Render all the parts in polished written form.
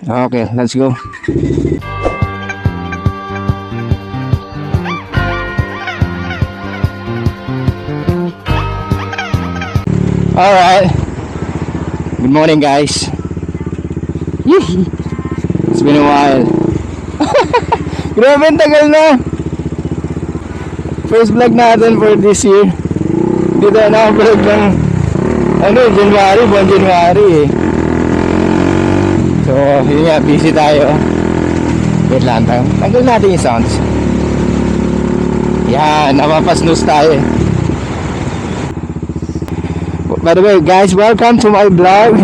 Okay, let's go. Alright. Good morning, guys. Yee! It's been a while. Grabe, ang tagal na. First vlog natin for this year. Hindi tayo nakablog ng January, buwan January eh. So, yun nga, busy tayo. Wait lang tayo. Tanggal natin yung sounds. Yan, napapasnooze tayo eh. By the way, guys, welcome to my vlog.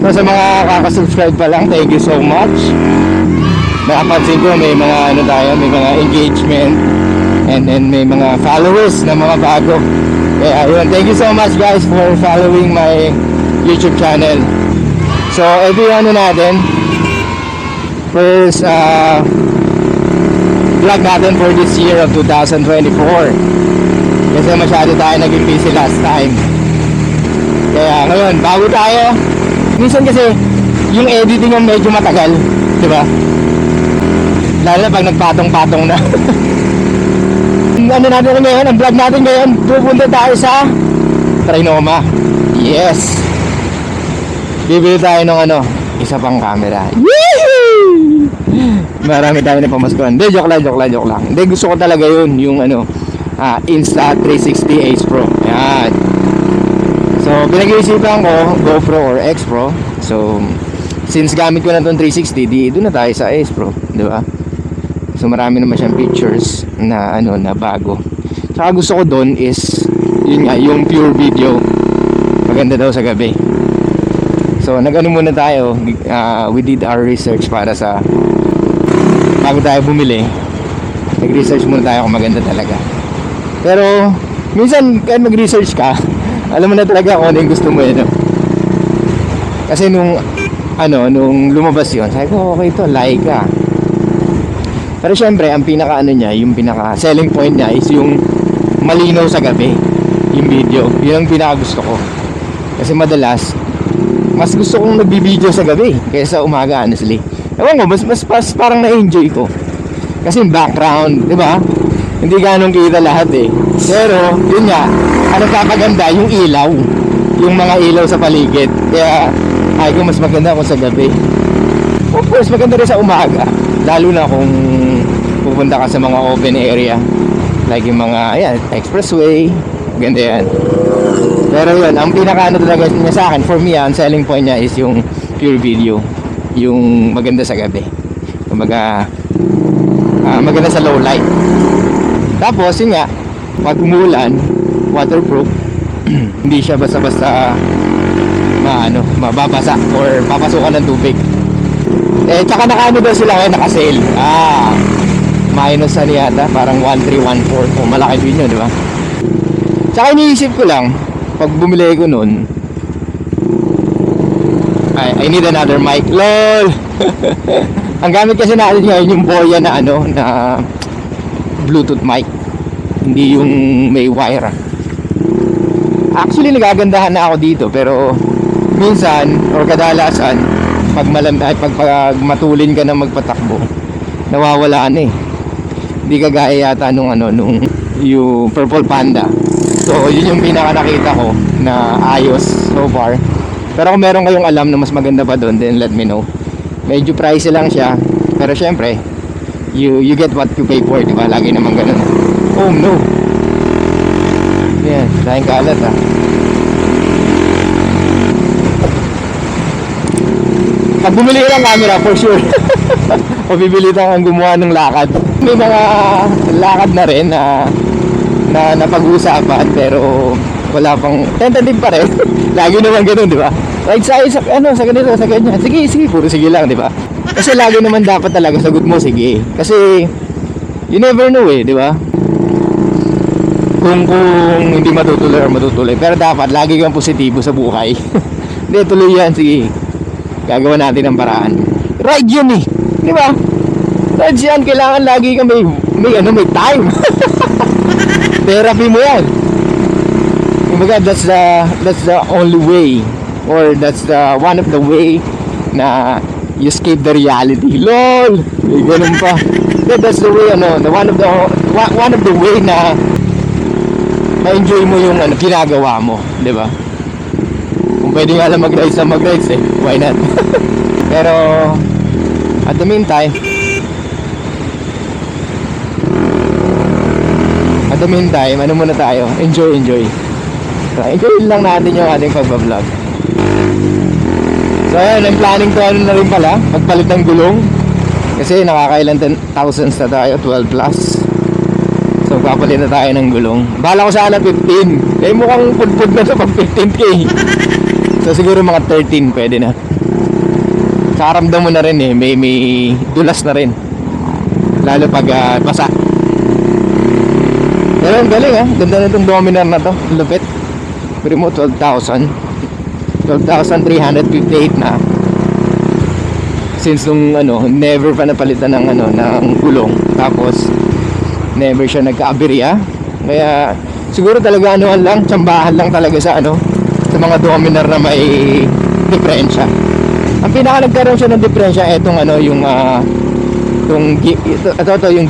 So, sa mga kakasubscribe pa lang, thank you so much. Nakapansin ko may mga may mga engagement and then may mga followers na mga bago. Kaya ayun, thank you so much guys for following my YouTube channel. So, ito yung natin. First vlog natin for this year of 2024. Kasi masyado tayo naging busy last time. Kaya ngayon, bago tayo. Minsan kasi, yung editing yung medyo matagal. Diba? Lalo na pag nagpatong-patong na. Ano natin ngayon, ang vlog natin ngayon, pupunta tayo sa Trinoma. Yes! Bibili tayo ng isa pang camera. Yee! Marami tayo na pamaskuhan. Hindi, joke lang. Hindi, gusto ko talaga yun, yung Insta360 Ace Pro. Yan. So, pinag-iisipan ko, GoPro or X Pro. So, since gamit ko na itong 360, doon na tayo sa Ace Pro, di ba? So, marami naman siyang features na na bago. Saka gusto ko doon is, yun nga, yung pure video. Maganda daw sa gabi. So, muna tayo. We did our research para sa, bago tayo bumili, nag-research muna tayo kung maganda talaga. Pero, minsan, kahit mag-research ka, alam mo na talaga kung ano yung gusto mo no? Kasi nung lumabas yun, sabi ko okay to, Leica. Pero syempre ang pinaka niya, yung pinaka selling point niya is yung malinaw sa gabi, yung video. Yun ang pinaka gusto ko. Kasi madalas mas gusto kong nagbibideo sa gabi kaysa umaga, honestly. Ewan ko, mas parang na-enjoy ko. Kasi yung background, di ba? Hindi ganong kita lahat eh. Pero yun nga, ang nagpapaganda yung ilaw, yung mga ilaw sa paligid. Kaya ay ko mas maganda kung sa gabi. Of course, maganda rin sa umaga, lalo na kung pupunta ka sa mga open area like yung mga expressway, ganda yan. Pero yun, ang pinaka talaga niya sa akin, for me ang selling point niya is yung pure video, yung maganda sa gabi, kumbaga maganda sa low light. Tapos yun nga, pag umulan, waterproof. Hindi siya basta-basta mababasa or papasukan ng tubig. Tsaka nakaano daw sila ngayon, naka-sale. Minus yata, parang 1314. O malaki din yun, di ba? Tsaka iniisip ko lang, pag bumili ko nun, I need another mic. LOL! Ang gamit kasi natin ngayon yung Boya na na Bluetooth mic. Hindi yung may wire. Actually nagagandahan na ako dito, pero minsan or kadalasan pag matulin ka na magpatakbo, nawawala eh. Hindi kagaya yata nung yung Purple Panda. So yun yung pinaka nakita ko na ayos so far. Pero kung meron kayong alam na mas maganda pa doon, then let me know. Medyo pricey lang siya, pero syempre you get what you pay for, diba? Lagi naman ganun. Oh no. Yan, dahil kalat Pag bumili ka ng camera, for sure o bibili kang gumawa ng lakad. May mga lakad na rin na napag-uusapan, pero wala pang tentative pa rin. Lagi naman ganun, di ba? Right side sa ganito, sa ganyan. Sige, puro sige lang, di ba? Kasi lagi naman dapat talaga sagot mo sige. Kasi you never know di ba? Kung hindi matutuloy. Pero dapat lagi kang positibo sa buhay. Hindi, tuloy yan, sige. Gagawa natin ang paraan. Ride yun di ba? Ride yan, kailangan lagi kang may time. Therapy mo yan. Kumbaga, that's the only way, or that's the one of the way na you escape the reality. LOL! May ganun pa. That's the way, one of the way na ma-enjoy mo yung ginagawa mo, di ba? Kung pwede nga lang mag-rides na mag-rides why not? Pero at the meantime, ano muna tayo? Enjoy. So, enjoy lang natin yung ating pagbablog. So ayan, ang planning ko na rin pala, magpalit ng gulong. Kasi nakakailan thousands na tayo, 12 plus. So papalit na tayo ng gulong. Bahala ko sana 15. Eh mukhang pudpud na to pag 15k. So siguro mga 13 pwede na. Karamdam mo na rin may dulas na rin. Lalo pag basa. Pero ang galing ganda na itong Dominar na to. Lupit. Pero mo 12,358 na. Since nung never pa napalitan ng ng gulong. Tapos never siya nagka-aberya. Kaya siguro talaga lang, tsambahan lang talaga sa sa mga Dominar na may diferensya. Ang pinaka nagkaroon siya ng diferensya etong yung yung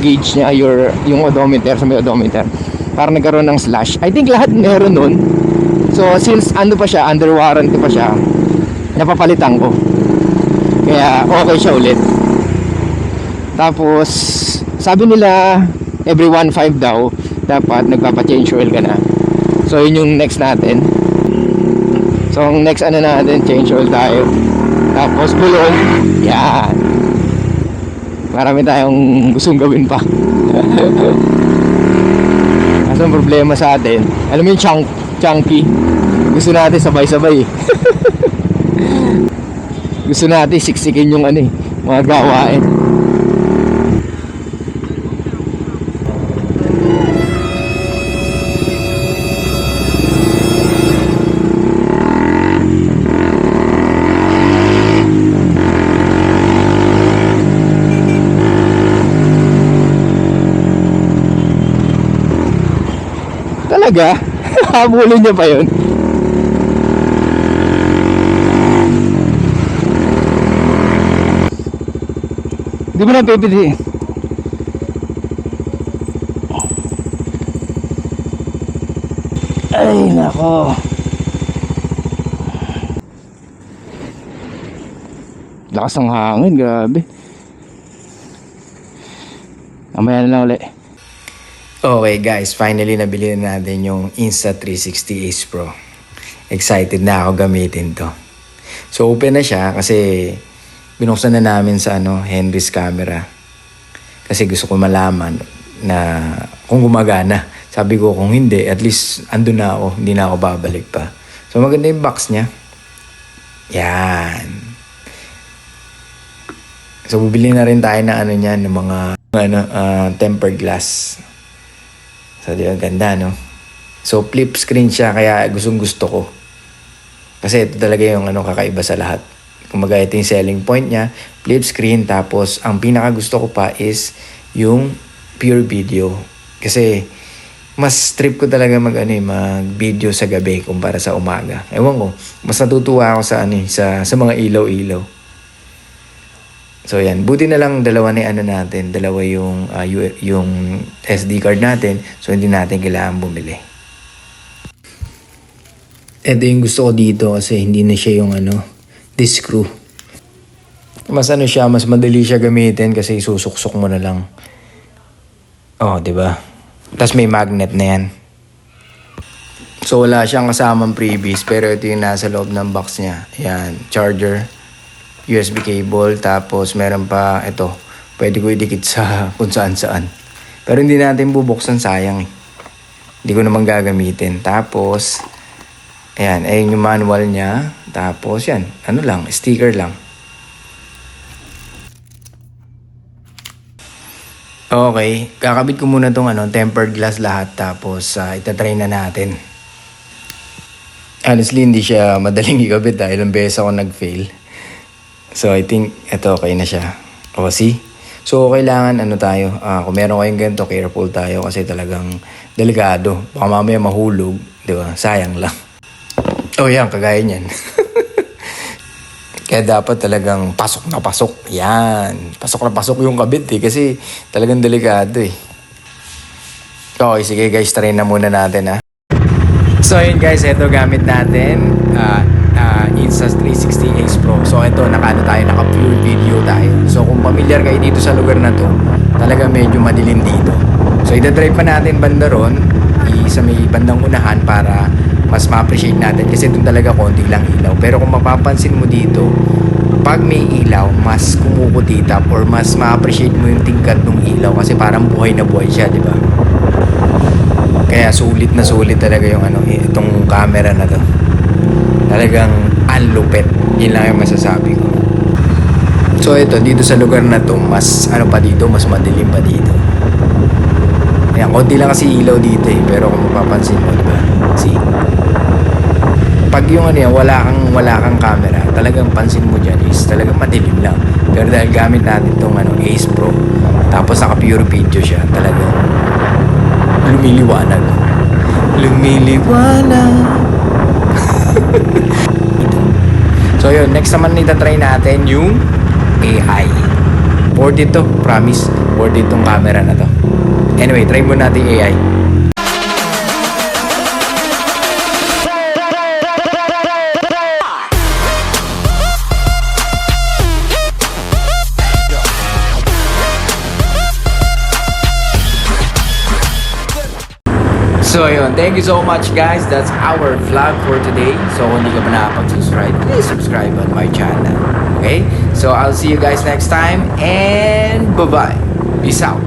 gauge niya, yung odometer sa may odometer. Para nagkaroon ng slash. I think lahat meron nun. So since pa siya, under warranty pa siya, napapalitan ko. Kaya okay siya ulit. Tapos sabi nila every 1.5 daw dapat nagpapa-change oil ka na. So yun yung next natin. So ang next natin, change oil tayo. Tapos gulong. Yan. Marami tayong gustong gawin pa. Kasi ang problema sa atin, alam mo yung chunky. Gusto natin sabay-sabay. Gusto natin siksikin yung mga gawain. Talaga? Habulin niya pa yun? Di mo na pipili. Ay nako. Lakas ng hangin, grabe. Mamaya na lang ulit. Okay guys, finally nabili na natin yung Insta360 Ace Pro. Excited na ako gamitin to. So open na siya kasi binuksan na namin sa Henry's camera. Kasi gusto ko malaman na kung gumagana. Sabi ko kung hindi, at least andun na ako, hindi na ako babalik pa. So maganda yung box niya. Yan. So bibili na rin tayo na niyan, ng mga tempered glass. So, di ba? Ganda, no? So, flip screen siya, kaya gustong gusto ko. Kasi ito talaga yung kakaiba sa lahat. Kumaga, ito yung selling point niya. Flip screen, tapos, ang pinaka gusto ko pa is yung pure video. Kasi, mas trip ko talaga mag-video sa gabi kumpara sa umaga. Ewan ko, mas natutuwa ako sa mga ilaw-ilaw. So yan, buti na lang dalawa natin, dalawa yung SD card natin, so hindi natin kailangan bumili. Ito yung gusto ko dito kasi hindi na siya yung disc screw. Mas siya, mas madali siya gamitin kasi isusuksok mo na lang. Oh, di ba? Tapos may magnet na yan. So wala siyang kasamang freebies, pero ito yung nasa loob ng box niya. Yan, charger, USB cable, tapos meron pa ito. Pwede ko idikit sa kung saan. Pero hindi natin bubuksan, sayang. Hindi ko naman gagamitin. Tapos, ayun yung manual niya. Tapos yan, sticker lang. Okay, kakabit ko muna tong tempered glass lahat. Tapos, itatry na natin. Honestly, hindi siya madaling ikabit dahil ilang beses ako nag-fail. So, I think, ito okay na siya. O, see? So, kailangan, kung meron kayong ganito, careful tayo kasi talagang delikado. Baka mamaya mahulog, di ba? Sayang lang. Oh, yan, kagaya niyan. Kaya dapat talagang pasok na pasok. Yan. Pasok na pasok yung kabit eh. Kasi talagang delikado eh. Okay, sige guys. Try na muna natin ha. So ayun guys, ito gamit natin. Insas 360 Ace Pro. So ito, naka-pure video tayo. So kung familiar kayo dito sa lugar na to, talaga medyo madilim dito. So ida-drive pa natin banda ron, sa may bandang unahan para mas ma-appreciate natin kasi doon talaga konti lang ilaw. Pero kung mapapansin mo dito, pag may ilaw, mas kumukutitap or mas ma-appreciate mo yung tingkad ng ilaw kasi parang buhay na buhay siya, di ba? Kaya sulit na sulit talaga yung itong camera na to. Talagang anlupet. Yun lang yung masasabi ko. So ito, dito sa lugar na to, mas pa dito, mas madilim pa dito. Ayan, konti lang kasi ilaw dito eh. Pero kung mapapansin mo, diba? See? Pag yung wala kang camera, talagang pansin mo dyan is talagang madilim lang. Pero dahil gamit natin tong Ace Pro, tapos naka pure video siya, talagang lumiliwanag. So yun, next naman itatry natin yung AI. Worth it to, promise. Worth it tong camera na to. Anyway, try mo natin AI. So yun, thank you so much guys. That's our vlog for today. So kung hindi ka pa nakapag-subscribe, please subscribe on my channel. Okay? So I'll see you guys next time and bye-bye. Peace out.